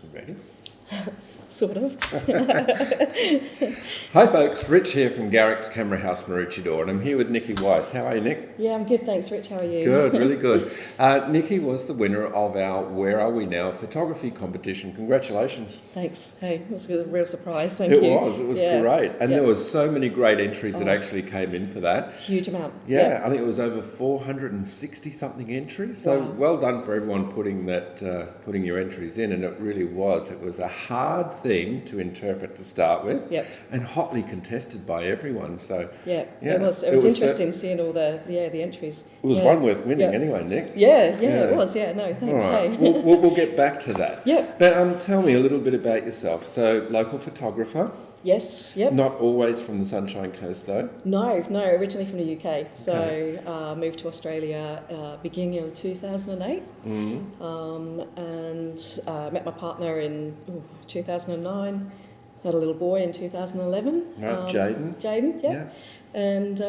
Ready? Sort of. Hi folks, Rich here from Garrick's Camera House, Maroochydore, and I'm here with Nicky Weise. How are you, Nick? Yeah, I'm good, thanks, Rich. How are you? Good, really good. Nicky was the winner of our Where Are We Now photography competition. Congratulations. Thanks. Hey, it was a real surprise. Thank you. It was great. And there was so many great entries that Oh. actually came in for that. Huge amount. Yeah, I think it was over 460 something entries. So Wow. well done for everyone putting your entries in, and it really was. It was a hard thing to interpret to start with, and hotly contested by everyone. So it was interesting seeing all the entries. It was one worth winning anyway, Nick. Yeah, it was. Yeah, no, thanks. All right. Hey. We'll get back to that. Yeah. But tell me a little bit about yourself. So local photographer. Yes. Yep. Not always from the Sunshine Coast though. No, originally from the UK. So moved to Australia beginning of 2008, and met my partner in 2009. Had a little boy in 2011. Right, Jaden. Jaden, yeah. And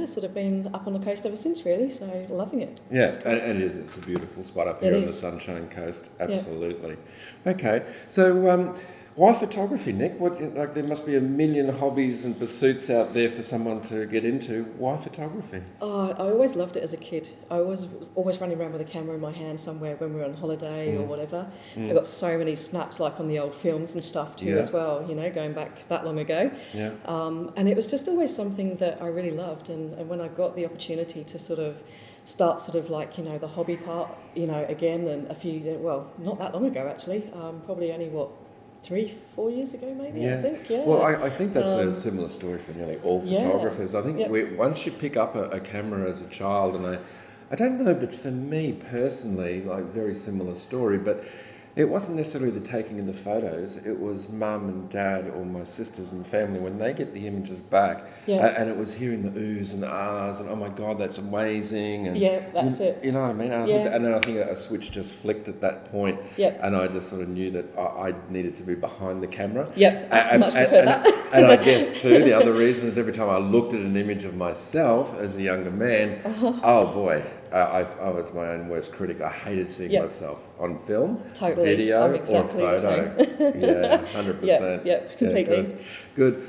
sort of been up on the coast ever since, really. So loving it. Yes, and it is. It's a beautiful spot up here on the Sunshine Coast. Absolutely. Yeah. Okay, so. Why photography, Nick? There must be a million hobbies and pursuits out there for someone to get into. Why photography? Oh, I always loved it as a kid. I was always running around with a camera in my hand somewhere when we were on holiday or whatever. I got so many snaps like on the old films and stuff too as well, going back that long ago. Yeah. And it was just always something that I really loved. And when I got the opportunity to sort of start the hobby part, again, and not that long ago actually, probably only 3-4 years ago maybe, I think. Yeah. Well, I think that's a similar story for nearly all photographers. I think once you pick up a camera as a child, and I don't know, but for me personally, very similar story, but it wasn't necessarily the taking of the photos, it was mum and dad or my sisters and family when they get the images back, and it was hearing the oohs and the ahs and oh my God, that's amazing. And that's it. You know what I mean? And then I think a switch just flicked at that point, and I just sort of knew that I needed to be behind the camera. I much prefer that. And I guess too, the other reason is every time I looked at an image of myself as a younger man, oh boy, I was my own worst critic. I hated seeing myself on film, video, I'm exactly or photo. 100%. Yeah, completely. Good.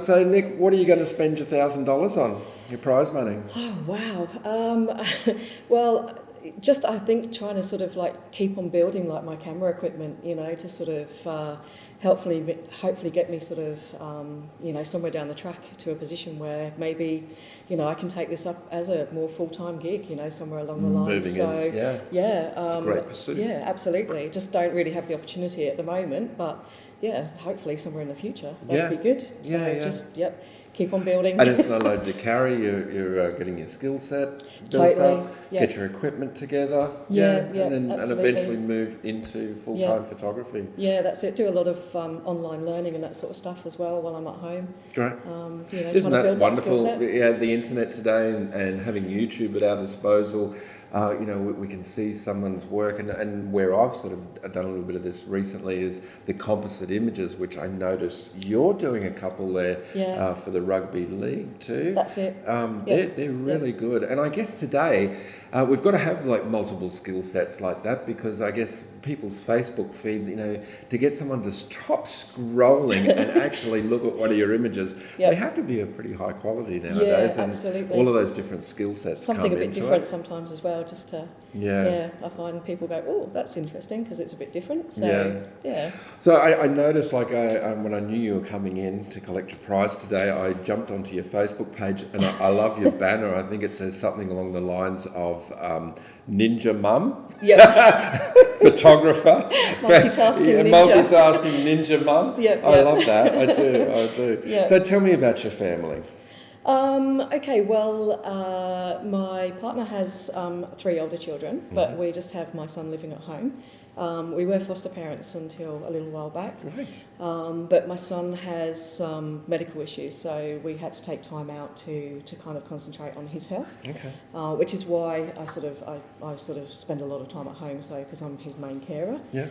So, Nick, what are you going to spend your $1,000 on? Your prize money? Oh wow. Well, just I think trying to sort of keep on building my camera equipment, to sort of hopefully get me sort of somewhere down the track to a position where maybe I can take this up as a more full-time gig, somewhere along the line. It's a great pursuit. Yeah, absolutely. Just don't really have the opportunity at the moment, but hopefully somewhere in the future that would be good. So keep on building. And it's no load to carry. You're getting your skill set built up, get your equipment together, and eventually move into full-time photography. Yeah, that's it. Do a lot of online learning and that sort of stuff as well while I'm at home. Great. Isn't that wonderful? The internet today and having YouTube at our disposal. We can see someone's work, and where I've sort of done a little bit of this recently is the composite images, which I notice you're doing a couple there for the rugby league too. That's it. They're really good, and I guess today we've got to have multiple skill sets like that, because I guess people's Facebook feed, to get someone to stop scrolling and actually look at one of your images, they have to be a pretty high quality nowadays. Yeah, absolutely. And all of those different skill sets something come a bit into different it. Sometimes as well, just to I find people go, oh, that's interesting because it's a bit different. So So I noticed, when I knew you were coming in to collect your prize today, I jumped onto your Facebook page, and I love your banner. I think it says something along the lines of Ninja Mum, photographer, multitasking ninja mum. I love that. I do. So tell me about your family. Okay, well, my partner has 3 older children, but we just have my son living at home. We were foster parents until a little while back. Right. But my son has some medical issues, so we had to take time out to kind of concentrate on his health. Okay. Which is why I sort of spend a lot of time at home, so because I'm his main carer. Yeah.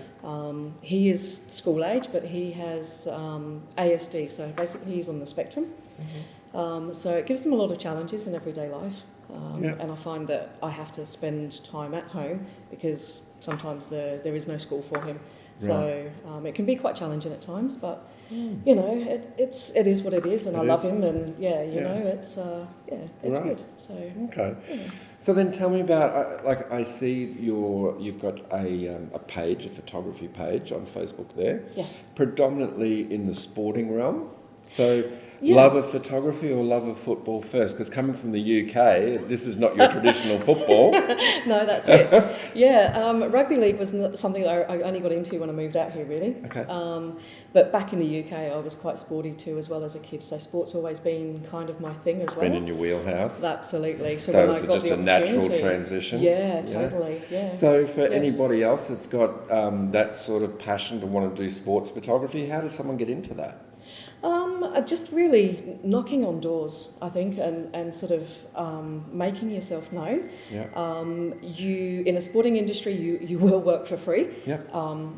He is school age, but he has ASD, so basically he's on the spectrum. Mm-hmm. So it gives him a lot of challenges in everyday life. And I find that I have to spend time at home because sometimes there is no school for him. So it can be quite challenging at times, but you know, it is what it is, and I love him, and you know, it's good. So okay. So then, tell me about like I see you've got a page, a photography page on Facebook there. Yes. Predominantly in the sporting realm. So. Love of photography or love of football first? Because coming from the UK, this is not your traditional football. No, that's it. Rugby league was something that I only got into when I moved out here, really. Okay. But back in the UK, I was quite sporty too, as well as a kid. So sport's always been kind of my thing as well. Been in your wheelhouse. Absolutely. So when it's just a natural transition. Yeah, totally. Yeah. So for anybody else that's got that sort of passion to want to do sports photography, how does someone get into that? Just really knocking on doors, I think, and sort of making yourself known. Yeah. You in a sporting industry, you will work for free. Yeah.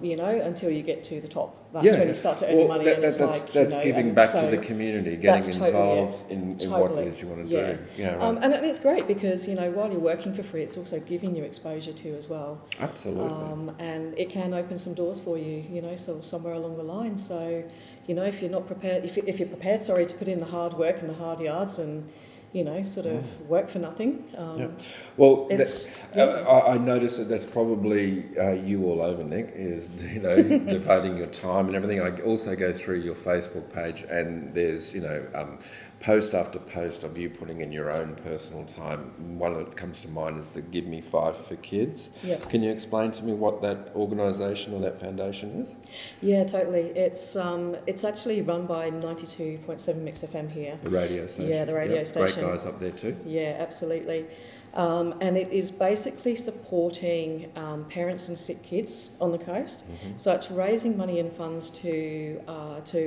You know, until you get to the top. That's when you start to earn money. That's giving back to the community, getting involved in what it is you want to do. Yeah. Right. And it's great because, you know, while you're working for free, it's also giving you exposure too as well. Absolutely. And it can open some doors for you, you know, so somewhere along the line. So, you know, if you're not prepared, if you're prepared, to put in the hard work and the hard yards and, you know, sort of work for nothing. Well, I notice that that's probably you all over, Nick, is, you know, devoting your time and everything. I also go through your Facebook page and there's, you know, post after post of you putting in your own personal time. One that comes to mind is the Give Me 5 for Kids. Yep. Can you explain to me what that organisation or that foundation is? Yeah, totally. It's actually run by 92.7 Mix FM here. The radio station. Yeah, the radio station. Great guys up there too. Yeah, absolutely. And it is basically supporting parents and sick kids on the coast. Mm-hmm. So it's raising money and funds to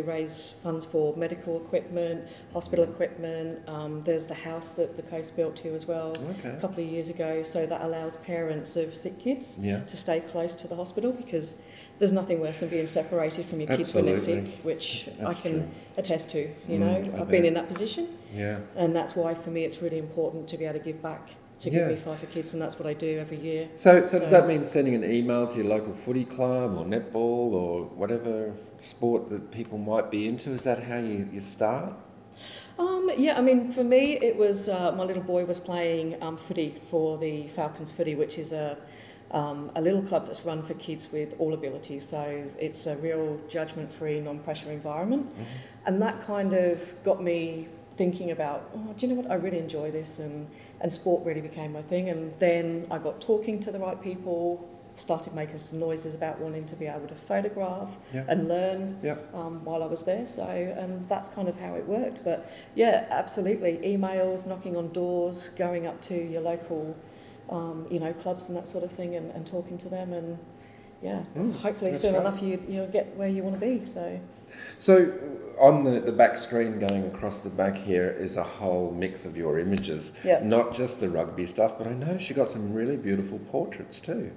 raise funds for medical equipment, hospital equipment. There's the house that the coast built here as well a couple of years ago. So that allows parents of sick kids to stay close to the hospital because there's nothing worse than being separated from your kids when they're sick, which I can attest to. You know, I've been in that position. Yeah. And that's why for me it's really important to be able to give back. To Give Me 5 for Kids, and that's what I do every year. So does that mean sending an email to your local footy club or netball or whatever sport that people might be into? Is that how you start? Yeah, I mean, for me, it was my little boy was playing footy for the Falcons Footy, which is a little club that's run for kids with all abilities. So it's a real judgment-free, non-pressure environment, and that kind of got me thinking about, do you know what? I really enjoy this, and sport really became my thing. And then I got talking to the right people, started making some noises about wanting to be able to photograph and learn while I was there. So, and that's kind of how it worked. But yeah, absolutely. Emails, knocking on doors, going up to your local, you know, clubs and that sort of thing, and talking to them. And hopefully soon enough you'll get where you want to be. So on the back screen going across the back here is a whole mix of your images, not just the rugby stuff, but I know she got some really beautiful portraits too.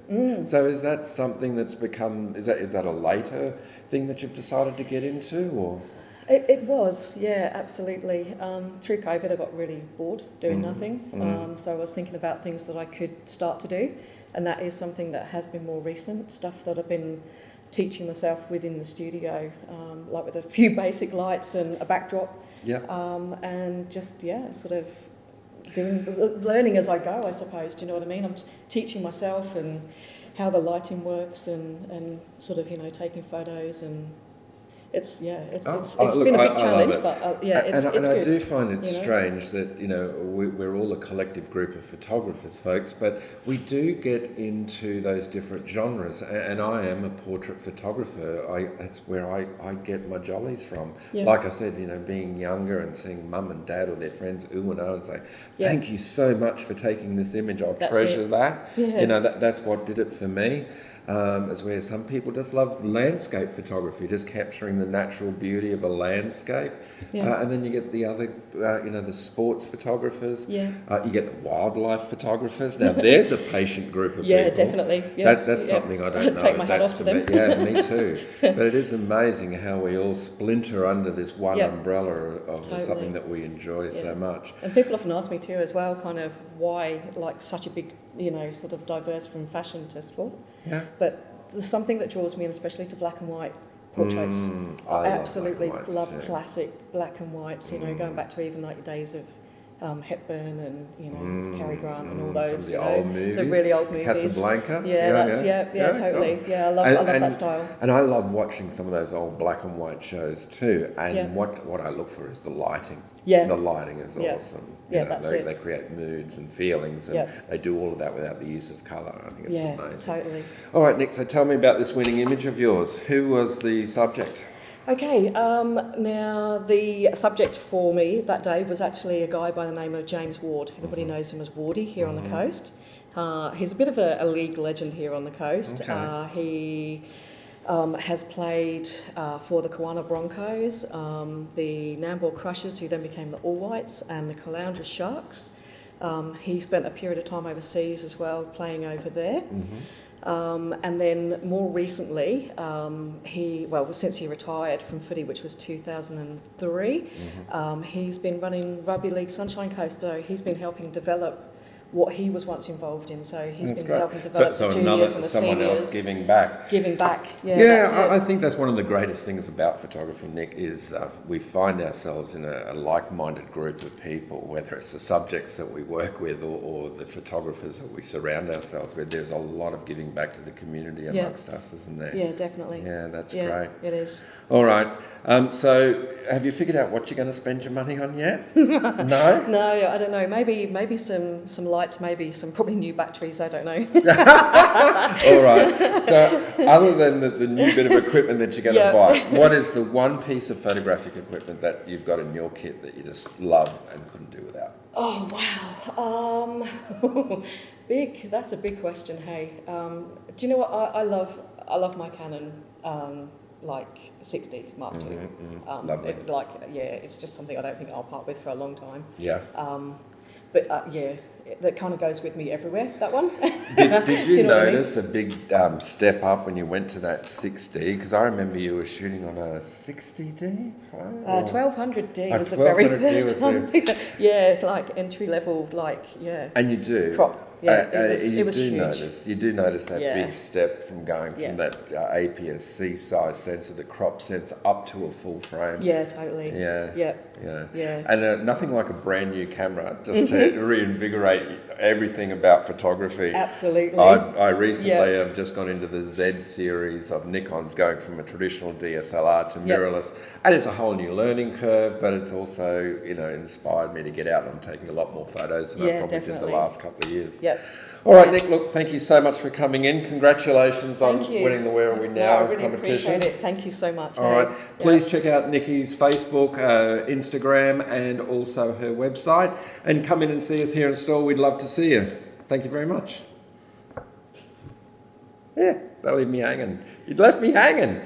So is that something that's become, is that a later thing that you've decided to get into, or? It was, yeah, absolutely. Through COVID I got really bored doing nothing, so I was thinking about things that I could start to do, and that is something that has been more recent, stuff that I've been teaching myself within the studio, like with a few basic lights and a backdrop, and just sort of learning as I go, I suppose. Do you know what I mean? I'm teaching myself and how the lighting works, and sort of, you know, taking photos, and it's been a big challenge, but it's good. And I do find it strange that, you know, we're all a collective group of photographers, folks, but we do get into those different genres, and I am a portrait photographer. That's where I get my jollies from. Like I said, you know, being younger and seeing mum and dad or their friends ooh and oh and say, thank you so much for taking this image, I'll treasure that. You know, that's what did it for me. As where some people just love landscape photography, just capturing the natural beauty of a landscape. And then you get the other, you know, the sports photographers. You get the wildlife photographers. Now, there's a patient group of people. Yeah, definitely. That's something I don't know. Take my hat off to them. Me too. But it is amazing how we all splinter under this one umbrella of something that we enjoy so much. And people often ask me too as well, kind of why like such a big, you know, sort of diverse from fashion to sport. But there's something that draws me, and especially to black and white portraits. I absolutely love classic black and whites. You know, going back to even like the days of Hepburn and Cary Grant and all those. Some of the old movies, the really old movies. Casablanca. Yeah, totally. Cool. Yeah, I love that style. And I love watching some of those old black and white shows too. And what I look for is the lighting. Yeah. The lighting is awesome. That's it. They create moods and feelings, and they do all of that without the use of colour. I think it's amazing. Totally. All right, Nick, so tell me about this winning image of yours. Who was the subject? Okay, now the subject for me that day was actually a guy by the name of James Ward. Everybody knows him as Wardy here on the coast. He's a bit of a league legend here on the coast. Okay. He has played for the Kawana Broncos, the Nambour Crushers, who then became the All Whites, and the Caloundra Sharks. He spent a period of time overseas as well, playing over there. And then more recently, since he retired from footy, which was 2003, he's been running Rugby League Sunshine Coast, though he's been helping develop what he was once involved in. So he's been helping develop the juniors and the someone seniors. Else giving back. Giving back, I think that's one of the greatest things about photography, Nick, is we find ourselves in a like-minded group of people, whether it's the subjects that we work with or the photographers that we surround ourselves with. There's a lot of giving back to the community amongst us, isn't there? Yeah, definitely. Yeah, that's great. It is. All right. So have you figured out what you're going to spend your money on yet? No? No, I don't know. Maybe some lights, maybe some probably new batteries, I don't know. All right. So other than the new bit of equipment that you're going to buy, what is the one piece of photographic equipment that you've got in your kit that you just love and couldn't do without? Oh, wow. That's a big question, hey. Do you know what? I love my Canon 60 Mark II. Lovely. It's just something I don't think I'll part with for a long time. Yeah. That kind of goes with me everywhere, that one. Did you notice a big step up when you went to that 6D? Because I remember you were shooting on a 60D? 1200D was the very first one. Yeah, like entry level, And you do? Crop. Yeah, it was huge. You do notice that big step from going from that APS-C size sensor, the crop sensor, up to a full frame. Yeah, totally. Yeah. And nothing like a brand new camera just to reinvigorate everything about photography. Absolutely. I recently have just gone into the Z series of Nikon's, going from a traditional DSLR to mirrorless, and it's a whole new learning curve, but it's also inspired me to get out, and I'm taking a lot more photos than I probably did the last couple of years. Yep. All right, Nick, look, thank you so much for coming in. Congratulations on winning the Where Are We Now competition. I really appreciate it. Thank you so much. All right. Please check out Nicky's Facebook, Instagram, and also her website. And come in and see us here in store. We'd love to see you. Thank you very much. Yeah, that left me hanging. You left me hanging.